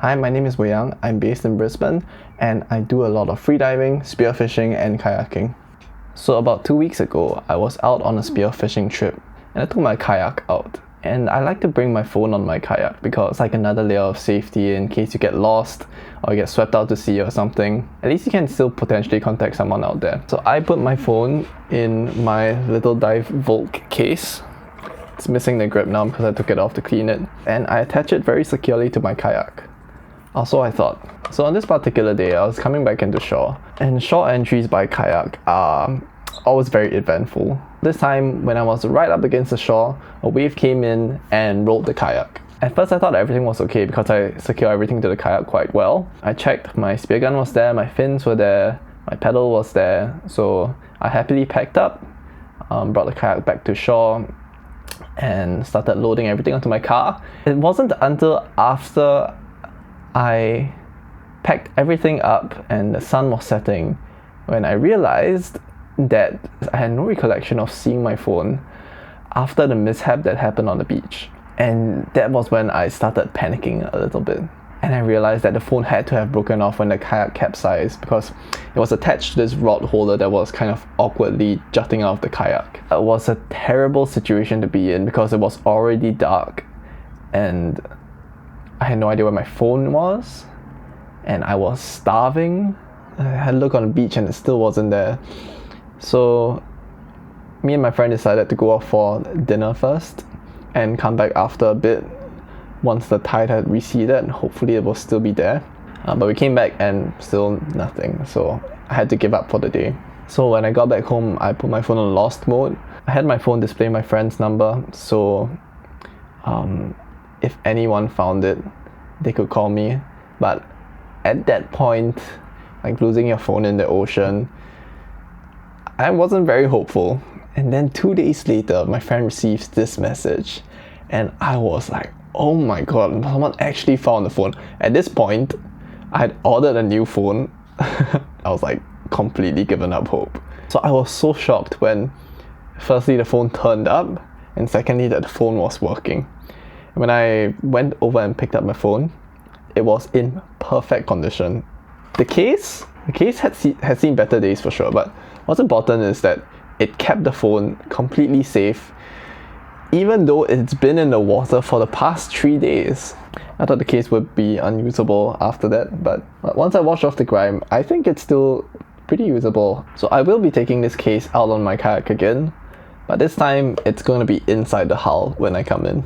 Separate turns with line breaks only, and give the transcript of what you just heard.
Hi, my name is Wei-Yang. I'm based in Brisbane and I do a lot of freediving, spearfishing and kayaking. So about 2 weeks ago, I was out on a spearfishing trip and I took my kayak out. And I like to bring my phone on my kayak because it's like another layer of safety in case you get lost or you get swept out to sea or something. At least you can still potentially contact someone out there. So I put my phone in my little Divevolk case. It's missing the grip now because I took it off to clean it. And I attach it very securely to my kayak. Also, I thought. So on this particular day, I was coming back into shore. And shore entries by kayak are always very eventful. This time, when I was right up against the shore, a wave came in and rolled the kayak. At first I thought everything was okay because I secured everything to the kayak quite well. I checked, my spear gun was there, my fins were there, my pedal was there, so I happily packed up, brought the kayak back to shore and started loading everything onto my car. It wasn't until after I packed everything up and the sun was setting when I realized that I had no recollection of seeing my phone after the mishap that happened on the beach. And that was when I started panicking a little bit. And I realized that the phone had to have broken off when the kayak capsized because it was attached to this rod holder that was kind of awkwardly jutting out of the kayak. It was a terrible situation to be in because it was already dark and I had no idea where my phone was and I was starving. I had a look on the beach and it still wasn't there. So me and my friend decided to go off for dinner first and come back after a bit once the tide had receded. Hopefully it will still be there. But we came back and still nothing, so I had to give up for the day. So when I got back home, I put my phone on lost mode. I had my phone display my friend's number, so if anyone found it, they could call me. But at that point, like losing your phone in the ocean, I wasn't very hopeful. And then 2 days later, my friend receives this message and I was like, oh my god, someone actually found the phone. At this point, I had ordered a new phone. I was like completely given up hope. So I was so shocked when firstly the phone turned up and secondly that the phone was working. When I went over and picked up my phone, it was in perfect condition. The case had seen better days for sure, but what's important is that it kept the phone completely safe even though it's been in the water for the past 3 days. I thought the case would be unusable after that, but once I washed off the grime, I think it's still pretty usable. So I will be taking this case out on my kayak again, but this time it's going to be inside the hull when I come in.